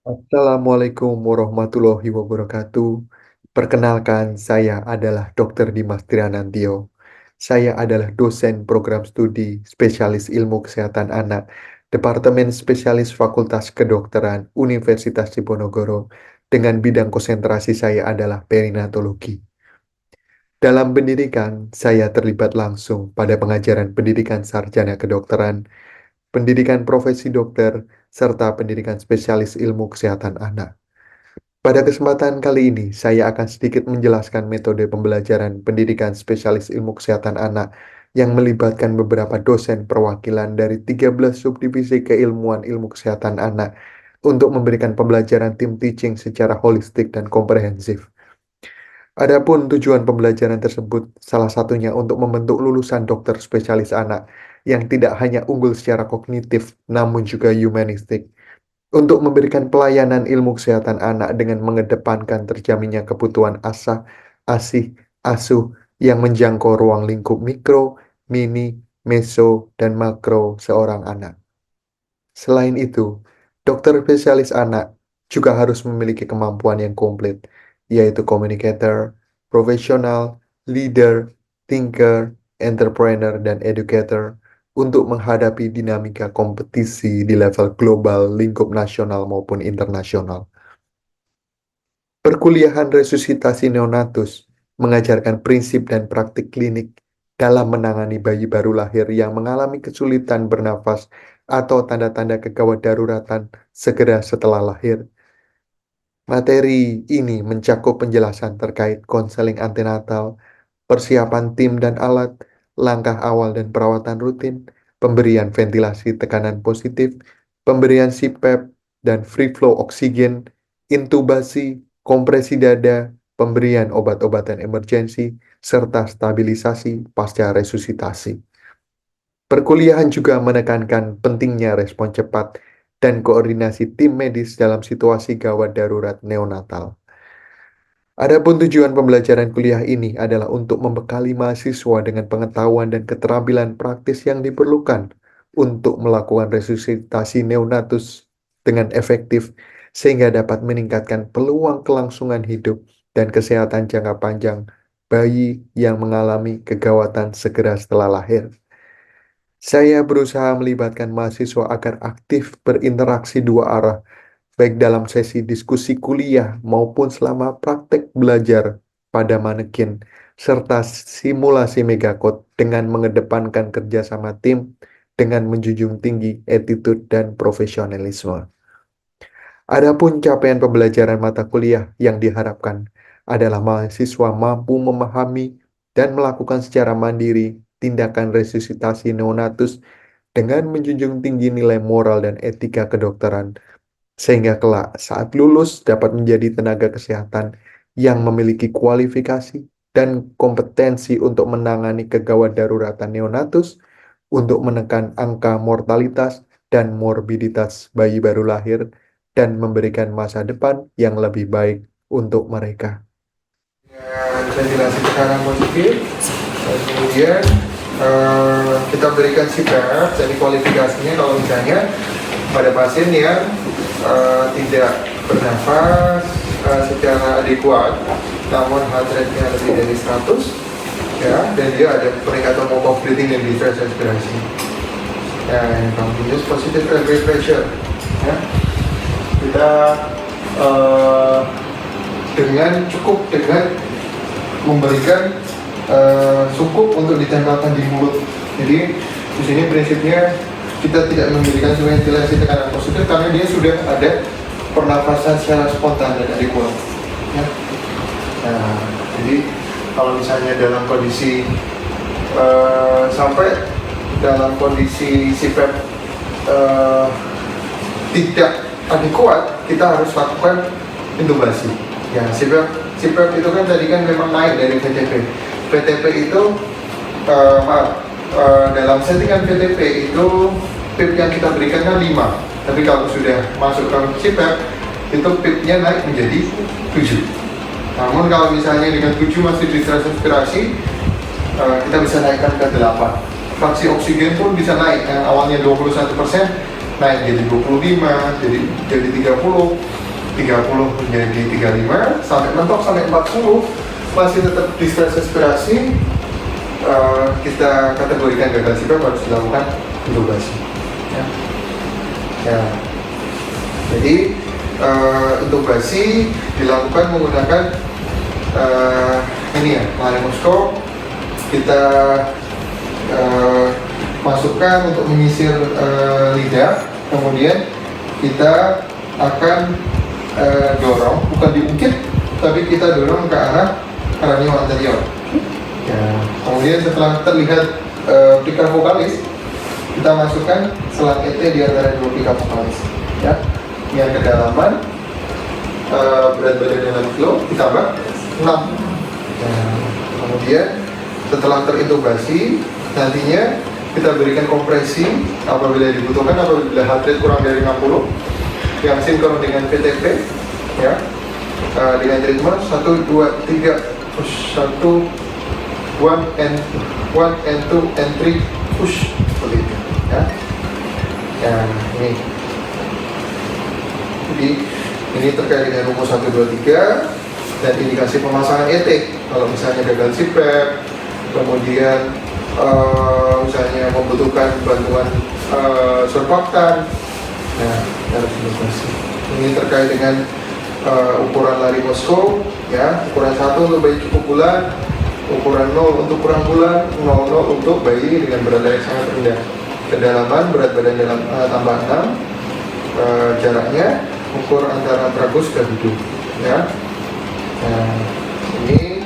Assalamualaikum warahmatullahi wabarakatuh. Perkenalkan, saya adalah Dr. Dimas Trianantio. Saya adalah dosen program studi spesialis ilmu kesehatan anak, Departemen Spesialis Fakultas Kedokteran Universitas Diponegoro, dengan bidang konsentrasi saya adalah perinatologi. Dalam pendidikan, saya terlibat langsung pada pengajaran pendidikan sarjana kedokteran, pendidikan profesi dokter, serta pendidikan spesialis ilmu kesehatan anak. Pada kesempatan kali ini, saya akan sedikit menjelaskan metode pembelajaran pendidikan spesialis ilmu kesehatan anak yang melibatkan beberapa dosen perwakilan dari 13 subdivisi keilmuan ilmu kesehatan anak untuk memberikan pembelajaran tim teaching secara holistik dan komprehensif. Adapun tujuan pembelajaran tersebut salah satunya untuk membentuk lulusan dokter spesialis anak yang tidak hanya unggul secara kognitif namun juga humanistik untuk memberikan pelayanan ilmu kesehatan anak dengan mengedepankan terjaminnya kebutuhan asih, asuh yang menjangkau ruang lingkup mikro, mini, meso, dan makro seorang anak. Selain itu, dokter spesialis anak juga harus memiliki kemampuan yang komplit, yaitu communicator, profesional, leader, thinker, entrepreneur, dan educator untuk menghadapi dinamika kompetisi di level global, lingkup nasional maupun internasional. Perkuliahan resusitasi neonatus mengajarkan prinsip dan praktik klinik dalam menangani bayi baru lahir yang mengalami kesulitan bernafas atau tanda-tanda kegawat daruratan segera setelah lahir. Materi ini mencakup penjelasan terkait konseling antenatal, persiapan tim dan alat, langkah awal dan perawatan rutin, pemberian ventilasi tekanan positif, pemberian CPAP dan free flow oksigen, intubasi, kompresi dada, pemberian obat-obatan emergensi, serta stabilisasi pasca resusitasi. Perkuliahan juga menekankan pentingnya respon cepat dan koordinasi tim medis dalam situasi gawat darurat neonatal. Adapun tujuan pembelajaran kuliah ini adalah untuk membekali mahasiswa dengan pengetahuan dan keterampilan praktis yang diperlukan untuk melakukan resusitasi neonatus dengan efektif sehingga dapat meningkatkan peluang kelangsungan hidup dan kesehatan jangka panjang bayi yang mengalami kegawatan segera setelah lahir. Saya berusaha melibatkan mahasiswa agar aktif berinteraksi dua arah baik dalam sesi diskusi kuliah maupun selama praktek belajar pada manekin, serta simulasi megakod dengan mengedepankan kerjasama tim dengan menjunjung tinggi attitude dan profesionalisme. Adapun capaian pembelajaran mata kuliah yang diharapkan adalah mahasiswa mampu memahami dan melakukan secara mandiri tindakan resusitasi neonatus dengan menjunjung tinggi nilai moral dan etika kedokteran sehingga kelak saat lulus dapat menjadi tenaga kesehatan yang memiliki kualifikasi dan kompetensi untuk menangani kegawat daruratan neonatus, untuk menekan angka mortalitas dan morbiditas bayi baru lahir, dan memberikan masa depan yang lebih baik untuk mereka. Ventilasi tekanan positif, kemudian kita berikan CPR, jadi kualifikasinya kalau misalnya pada pasien yang tidak bernafas secara adekuat, namun heart rate-nya lebih dari 100, ya, dan dia ada peningkatan mode of breathing dan distress respirasi. Dan continuous positive airway pressure, ya. Kita cukup dengan memberikan cukup untuk ditempelkan di mulut. Jadi di sini prinsipnya kita tidak memberikan ventilasi tekanan positif karena dia sudah ada pernafasan secara spontan dan adekuat. Ya. Nah, jadi kalau misalnya dalam kondisi sampai dalam kondisi CPAP tidak adekuat, kita harus lakukan intubasi. Ya, CPAP itu kan tadi kan memang naik dari VTP. VTP itu dalam settingan VTP itu PIP yang kita berikan kan 5, tapi kalau sudah masuk ke CPAP itu PIP-nya naik menjadi 7. Namun kalau misalnya dengan 7 masih distress respirasi, kita bisa naikkan ke 8. Fraksi oksigen pun bisa naik, yang awalnya 21%, naik jadi 25, jadi 30 menjadi 35, sampai mentok sampai 40 masih tetap distress respirasi, kita kategorikan gagal CPAP, harus dilakukan intubasi. Ya. Jadi intubasi dilakukan menggunakan laryngoscope. Kita masukkan untuk menyisir lidah, kemudian kita akan dorong, bukan diungkit, tapi kita dorong ke arah kranio anterior. Ya. Kemudian setelah terlihat plika vokalis, kita masukkan selang ET di antara dua plika vokalis. Ya. Yang kedalaman, berat badan 6 kilo ditambah 6. Nah, kemudian setelah terintubasi, nantinya kita berikan kompresi apabila dibutuhkan, apabila heart rate kurang dari 60, yang sinkron dengan PTP, ya, dengan treatment 1, 2, 3, push 1, 1 and 2 and 3 push, seperti itu, ya. Nah, ini. Jadi ini terkait dengan rumus 1, 2, 3 dan indikasi pemasangan ET. Kalau misalnya gagal CPAP, kemudian misalnya membutuhkan bantuan surfaktan, nah harus diintubasi. Ini terkait dengan ukuran laryngoscope, ya, ukuran 1 untuk bayi cukup bulan, ukuran 0 untuk kurang bulan, 00 untuk bayi dengan berat badan yang sangat rendah. Kedalaman berat badan dalam tambah 6, jaraknya ukur antara tragus dan hidung, ya. Nah, ini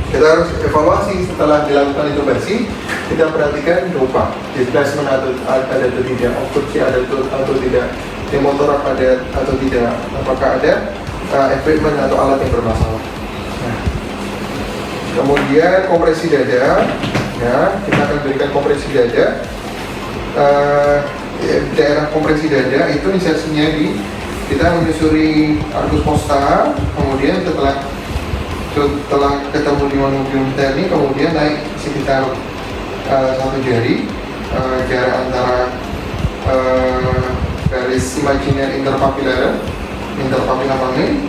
kita harus evaluasi setelah dilakukan intubasi. Kita perhatikan dopa, displacement ada atau tidak, obstruksi ada atau tidak, pneumotoraks ada atau tidak, apakah ada equipment atau alat yang bermasalah. Nah, kemudian kompresi dada, ya, kita akan berikan kompresi dada. Daerah kompresi dada itu insersinya kita menyusuri arcus costa, kemudian setelah ketemu di manubrium interni, kemudian naik sekitar 1 jari, jarak antara garis imaginer interpapillary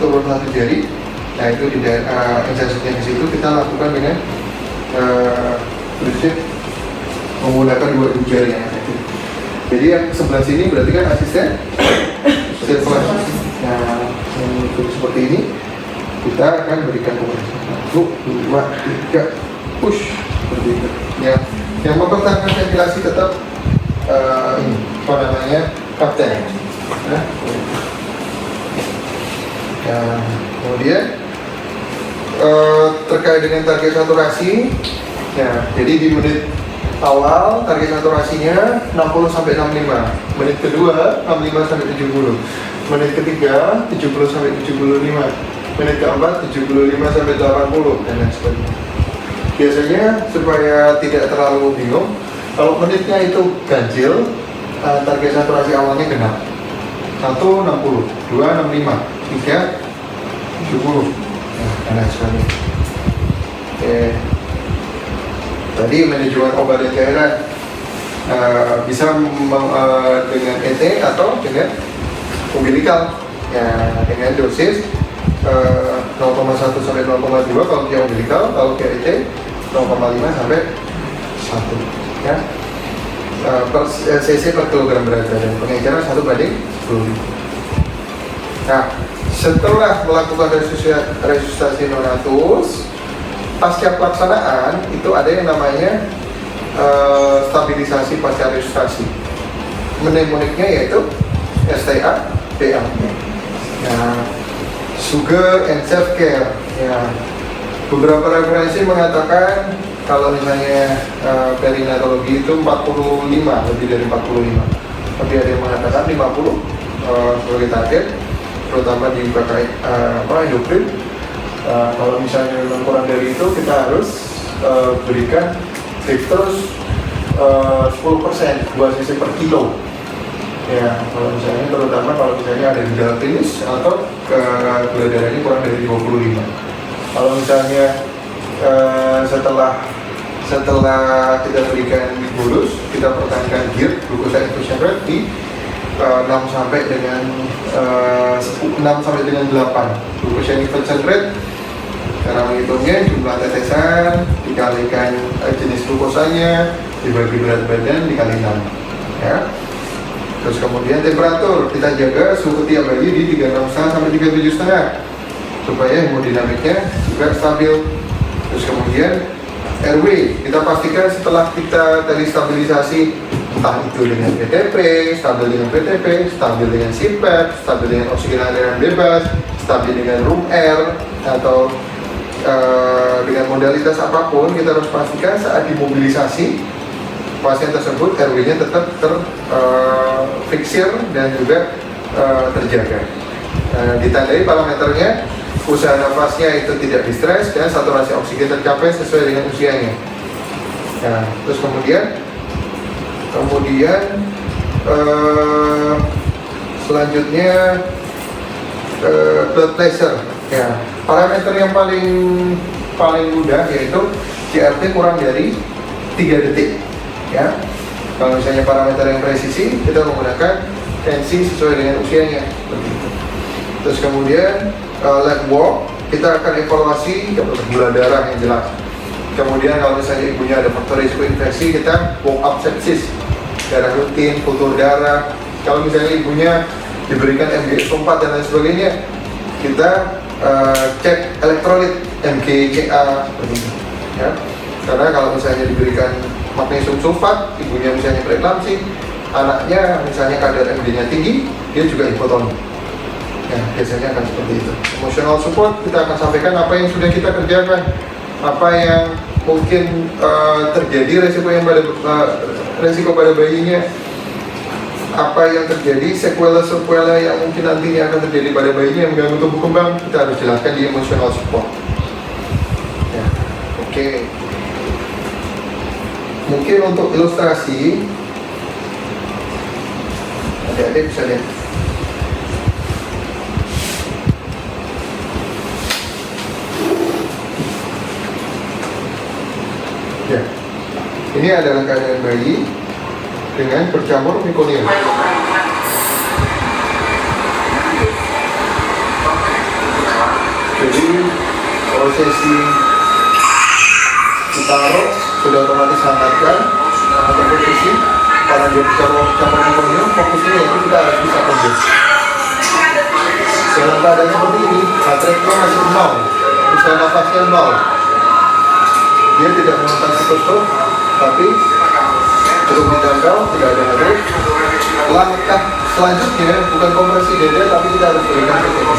turun 1 jari. Nah, itu di daerah insersinya di situ kita lakukan dengan menggunakan 2 jari yang efektif. Jadi yang sebelah sini berarti kan asisten sirkulasi. Nah, seperti ini kita akan berikan kompresi 1, 2, 3 push, seperti itu. Ya, yang mempertahankan ventilasi tetap ini apa namanya, kapten. Nah, kemudian terkait dengan target saturasi, ya, jadi di menit awal target saturasinya 60 sampai 65, menit kedua 65 sampai 70, menit ketiga 70 sampai 75, menit keempat 75 sampai 80, dan lain sebagainya. Biasanya supaya tidak terlalu bingung, kalau menitnya itu ganjil, target saturasi awalnya genap. 1 60, 2 65, 3 70, dan lain sebagainya. Oke. Tadi manajemen obat dan cairan bisa dengan ET atau dengan umbilikal, ya, dengan dosis 0,1 sampai 0,2 kalau dia umbilikal, kalau dia ET 0,5 sampai 1, ya, per cc per kilogram berat badan. Pengejaran 1/10.000. Nah, setelah melakukan resusitasi neonatus, pasca pelaksanaan itu ada yang namanya stabilisasi pasca resusitasi. Mnemoniknya yaitu STA PA. Nah, sugar and self care. Ya, beberapa referensi mengatakan kalau misalnya perinatologi itu 45, lebih dari 45. Tapi ada yang mengatakan 50 sebagai target, terutama di UKK endokrin. Kalau misalnya memang kurang dari itu, kita harus berikan dextrose 10%, 2 cc per kilo. Ya, kalau misalnya, terutama kalau misalnya ada gejala klinis atau gula darahnya kurang dari 25. Kalau misalnya setelah kita berikan bolus, kita pertahankan GIRD, glucose infusion rate di 6 sampai dengan 6 sampai dengan 8 glucose event rate. Cara menghitungnya jumlah tetesan dikalikan jenis glukosanya dibagi berat badan dikali 6 ya. Terus kemudian temperatur kita jaga suhu ketiak bayi di 36,5 sampai 37,5 supaya hemodinamiknya juga stabil. Terus kemudian RW kita pastikan setelah kita tadi stabilisasi, entah itu dengan PTP, stabil dengan PTP, stabil dengan CPAP, stabil dengan oksigen aliran bebas, stabil dengan room air, atau dengan modalitas apapun, kita harus pastikan saat dimobilisasi pasien tersebut RW-nya tetap terfiksir dan juga terjaga. Ditandai parameternya, usaha nafasnya itu tidak distres dan saturasi oksigen tercapai sesuai dengan usianya. Nah, terus kemudian selanjutnya blood pressure. Ya, parameter yang paling mudah yaitu CRT kurang dari 3 detik. Ya, kalau misalnya parameter yang presisi, kita menggunakan tensi sesuai dengan usianya. Terus kemudian leg walk, kita akan evaluasi gula darah yang jelas. Kemudian kalau misalnya ibunya ada faktor risiko infeksi, kita walk up sepsis, darah rutin, kultur darah. Kalau misalnya ibunya diberikan MgS4 dan lain sebagainya, kita cek elektrolit MgCA seperti itu. Ya. Karena kalau misalnya diberikan magnesium sulfat, ibunya misalnya preeklamsi, anaknya misalnya kadar Mg-nya tinggi, dia juga hipotoni. Ya, biasanya akan seperti itu. Emotional support, kita akan sampaikan apa yang sudah kita kerjakan, apa yang mungkin terjadi resiko pada bayinya, apa yang terjadi sequela yang mungkin nantinya akan terjadi pada bayinya yang mengganggu tumbuh kembang, kita harus jelaskan di emotional support. Ya, oke. Mungkin untuk ilustrasi, adik-adik bisa lihat. Ya, ini adalah keadaan bayi dengan bercampur mekonium. Jadi prosesi ditaruh sudah otomatis hangatkan atau posisi karena dia bercampur mekonium, fokusnya itu kita harus bisa kondus. Dalam keadaan seperti ini, heart rate-nya masih 0, usaha nafasnya 0. Dia tidak melakukan psikostop, tapi belum ditempel, tidak ada heart rate. Langkah selanjutnya bukan kompresi dada, tapi kita harus berikan PTP.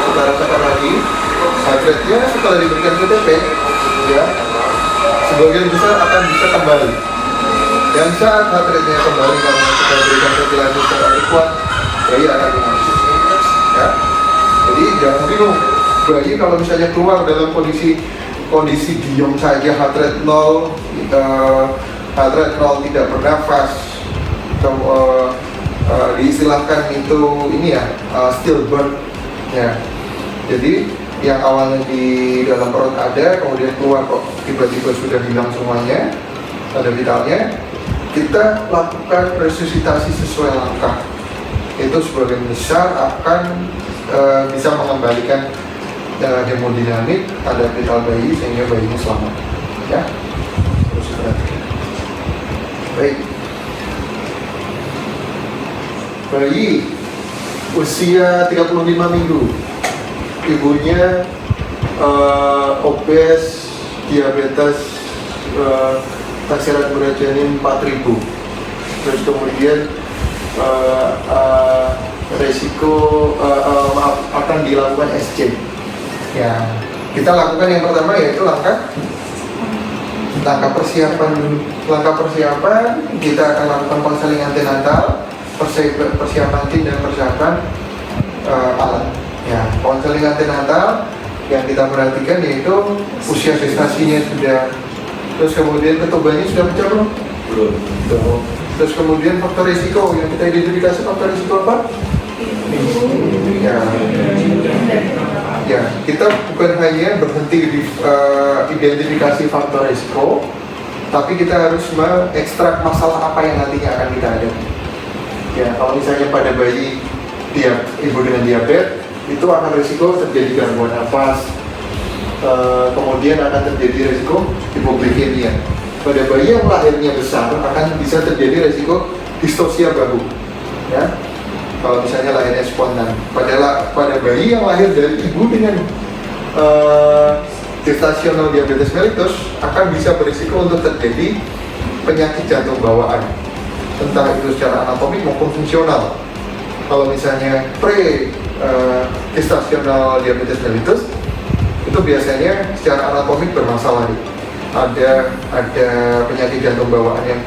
Kita rasakan lagi, heart rate-nya setelah diberikan PTP, ya, sebagian besar akan bisa kembali. Dan saat heart rate-nya kembali karena kita berikan ventilasi secara adekuat, bayi akan menangis. Ya. Jadi jangan bingung, bayi kalau misalnya keluar dalam kondisi diam saja, heart rate 0, tidak bernafas, diistilahkan itu ini ya, stillbirth. Ya. Jadi yang awalnya di dalam perut ada, kemudian keluar kok tiba-tiba sudah hilang semuanya, ada vitalnya, kita lakukan resusitasi sesuai langkah. Itu sebagian besar akan bisa mengembalikan hemodinamik pada vital bayi sehingga bayinya selamat. Ya, terus perhatikan. Baik, bayi usia 35 minggu, ibunya obes, diabetes, taksiran berat janin 4000. Terus kemudian resiko akan dilakukan SC. Ya, kita lakukan yang pertama yaitu langkah persiapan dulu. Langkah persiapan kita akan lakukan konseling antenatal, persiapan tim dan persiapan alat. Ya, konseling antenatal yang kita perhatikan yaitu usia gestasinya sudah, terus kemudian ketubannya sudah pecah belum? Belum. Terus kemudian faktor risiko yang kita identifikasi, faktor risiko apa? Ya, Ya, kita bukan hanya berhenti di identifikasi faktor risiko, tapi kita harus mengekstrak masalah apa yang nantinya akan kita hadapi. Ya, kalau misalnya pada bayi ibu dengan diabetes, itu akan risiko terjadi gangguan nafas, kemudian akan terjadi risiko hipoglikemia. Pada bayi yang lahirnya besar akan bisa terjadi risiko distosia bahu. Ya, kalau misalnya lahirnya spontan. Pada bayi yang lahir dari ibu dengan gestasional diabetes mellitus akan bisa berisiko untuk terjadi penyakit jantung bawaan, entah itu secara anatomik maupun fungsional. Kalau misalnya gestasional diabetes mellitus itu biasanya secara anatomik bermasalah. Ada penyakit jantung bawaan yang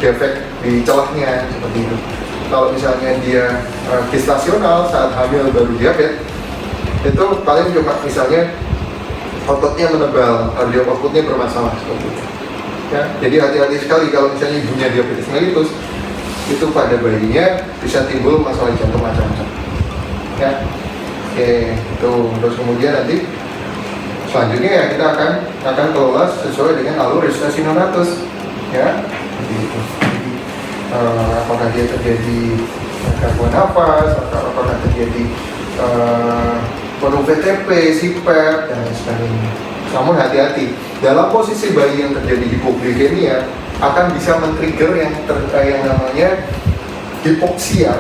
defek di celahnya seperti itu. Kalau misalnya dia gestasional saat hamil baru diabetes, itu paling cuma misalnya ototnya menebal, kardio outputnya bermasalah seperti itu. Ya, jadi hati-hati sekali kalau misalnya ibunya diabetes mellitus, itu pada bayinya bisa timbul masalah jantung macam-macam. Ya, oke, itu terus kemudian nanti selanjutnya ya kita akan kelola sesuai dengan alur restorasi neonatus. Ya, seperti itu. Apakah dia terjadi gangguan nafas, apakah terjadi penuh VTP, CPAP, dan lain sebagainya. Namun hati-hati, dalam posisi bayi yang terjadi hipoglikemia akan bisa men-trigger yang namanya hipoksia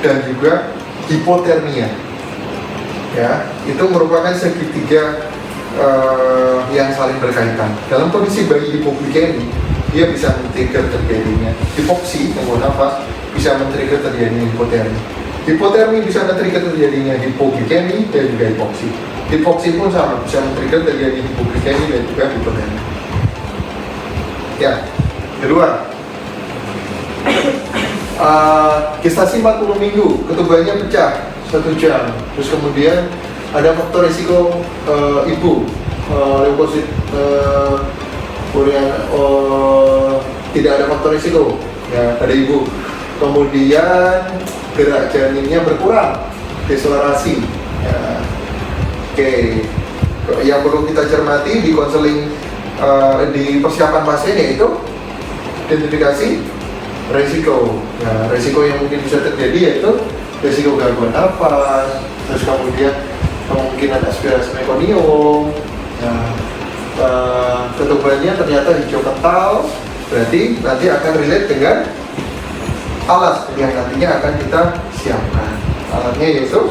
dan juga hipotermia. Ya, itu merupakan segitiga yang saling berkaitan. Dalam kondisi bayi hipoglikemi, dia bisa men-trigger terjadinya hipoksi, gangguan nafas, bisa men-trigger terjadinya hipotermi. Hipotermi bisa men-trigger terjadinya hipoglikemi dan juga hipoksi. Hipoksi pun sama, bisa men-trigger terjadi hipoglikemi dan juga hipotermi. Ya, kedua, gestasi 40 minggu, ketubannya pecah 1 jam, terus kemudian ada faktor risiko ibu, leukosit tidak ada faktor risiko, ya pada ibu. Kemudian gerak janinnya berkurang, deselerasi. Ya. Oke, yang perlu kita cermati di konseling di persiapan pasien yaitu identifikasi resiko. Nah, resiko yang mungkin bisa terjadi yaitu resiko gangguan nafas, terus kemudian kemungkinan aspirasi mekonium. Nah, ketubannya ternyata hijau kental, berarti nanti akan relate dengan alat yang nantinya akan kita siapkan. Alatnya yaitu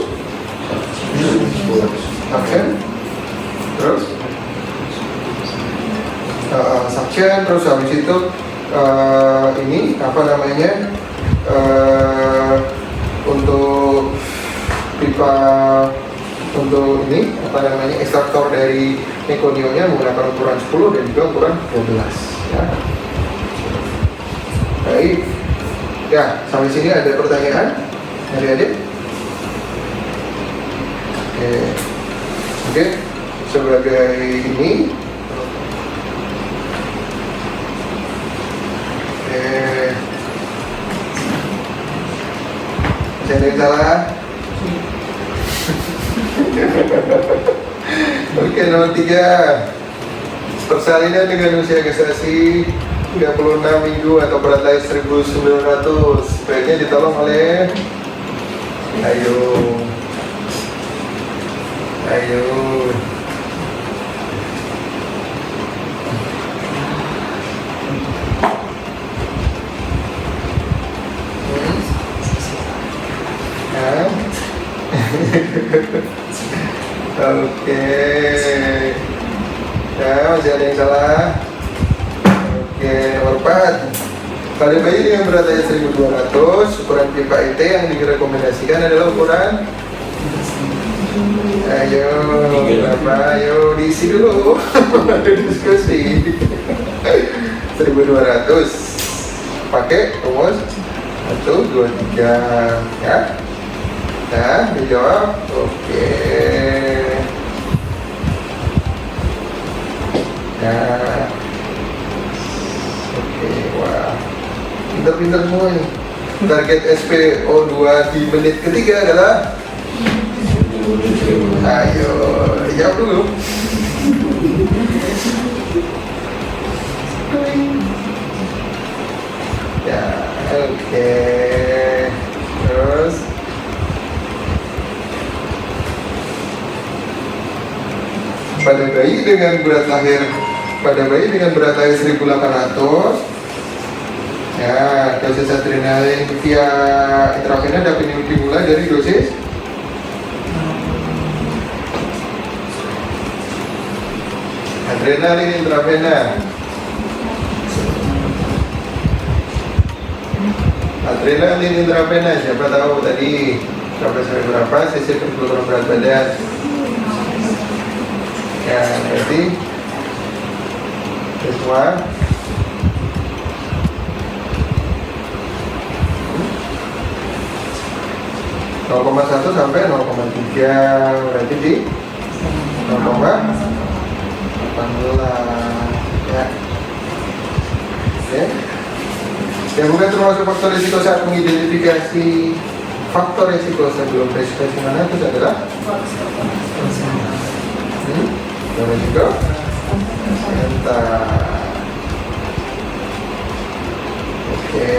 suction, terus suction, terus habis itu ini apa namanya untuk pipa untuk ini apa namanya ekstraktor dari mekoniumnya menggunakan ukuran 10 dan juga ukuran 12 ya. Baik ya, sampai sini ada pertanyaan adik-adik? Oke, sebagai ini masih ada yang salah? Oke, nomor 3, persalinan dengan usia gestasi 36 minggu atau berat lahir 1900 sebaiknya ditolong oleh ayo Oke. Ya, masih ada yang salah. Oke, nomor 4. Pada bayi dengan berat lahir 1200, ukuran pipa IT yang direkomendasikan adalah ukuran. Ayo, berapa? Ayo diisi dulu. Ada diskusi. 1200. Pakai rumus 1, 2, 3 ya. Nah, dijawab. Oke. Nah. Oke, wah. Pintar-pintar semua ini. Target SPO2 di menit ketiga adalah Ayo, jawab dulu. Ya, oke. Terus pada bayi dengan berat lahir 1800, ya, dosis adrenalin via intravena dapat dimulai dari dosis adrenalin intravena. Adrenalin intravena, siapa tahu tadi berapa cc per kilogram berat badan? Ya, berarti semua (0,1 sampai 0,3), berarti di 0,18, ya. Oke. Yang bukan termasuk faktor risiko saat mengidentifikasi faktor risiko sebelum spesifikasi mana itu adalah risiko mental. Oke.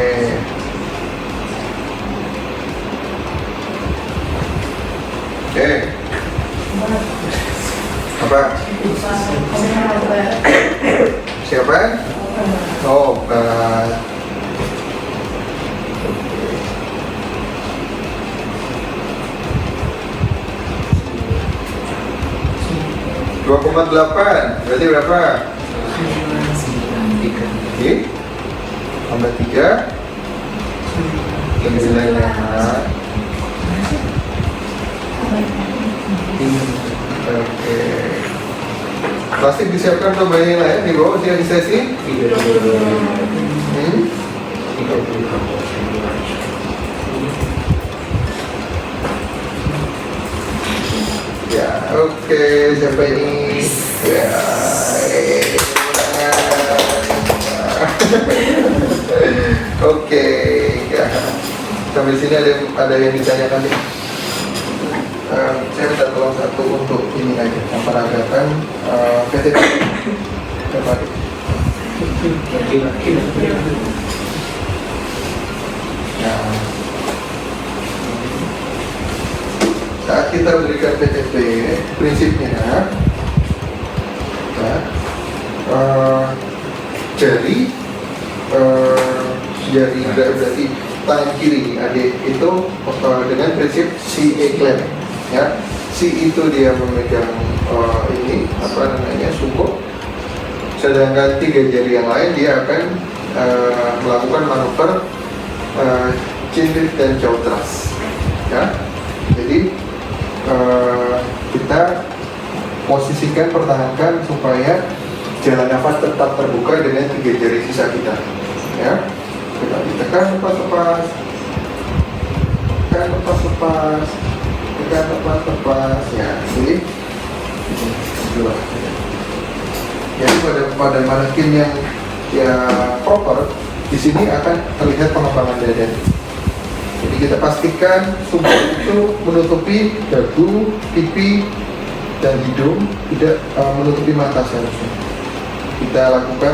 Oke. Apa? Siapa? Obat. 2,8 berarti berapa? Oke. Tambah 3 Oke. Plastik disiapkan untuk bayi yang lain di bawah usia gestation? Ya, oke, siapa ini? Ya, oke, ya. Sampai sini ada yang ditanyakan nih. Saya minta tolong satu untuk ini aja, memperagakan PTP. Nah, saat kita berikan PTP, prinsipnya jari berarti tangan kiri adik itu dengan prinsip CA clamp, ya. C itu dia memegang ini apa namanya sumbu, sedangkan 3 jari yang lain dia akan melakukan manuver chin lift dan jaw thrust, ya. Jadi kita posisikan, pertahankan supaya jalan nafas tetap terbuka dengan 3 jari sisa kita, ya. Kita ditekan lepas-lepas, tekan lepas-lepas, tekan lepas-lepas, ya. Jadi jadi pada manekin yang proper di sini akan terlihat pengembangan dada. Jadi kita pastikan sumber itu menutupi dagu, pipi, dan hidung, tidak menutupi mata seharusnya. Kita lakukan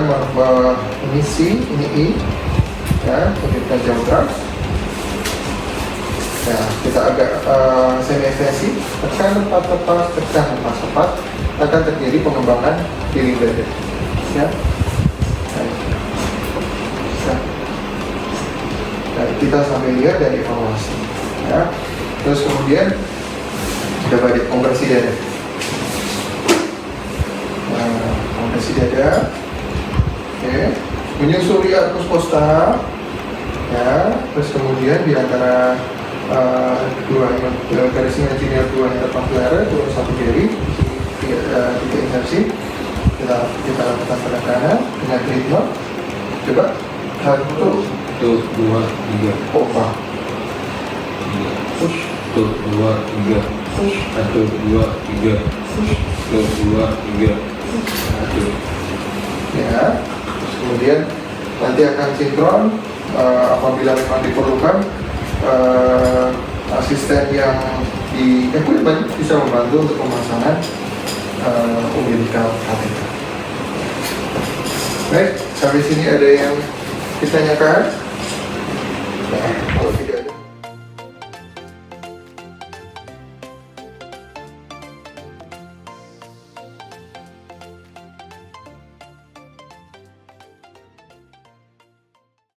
ini C, ini I, ya, kita jaw thrust. Ya, kita agak semi ekstensi, tekan lepas-lepas, tekan lepas-lepas, akan terjadi pengembangan piring dada. Ya. Nah, kita sampai lihat dan evaluasi, ya. Terus kemudian kita balik kompresi dada. Kompresi dada, oke. Menyusuri arkus costa, ya. Terus kemudian di antara garis imaginal 2 interpapillary itu 1 jari, kita insersi, kita lakukan penekanan dengan ritme. Coba 1, 2, 3. Opa. Push. 1, 2, 3. Push. 1, 2, 3. Push. 1, 2, 3. 1. Ya. Terus kemudian nanti akan sinkron apabila memang diperlukan asisten yang di equipment bisa membantu untuk pemasangan umbilical catheter. Baik, sampai sini ada yang ditanyakan?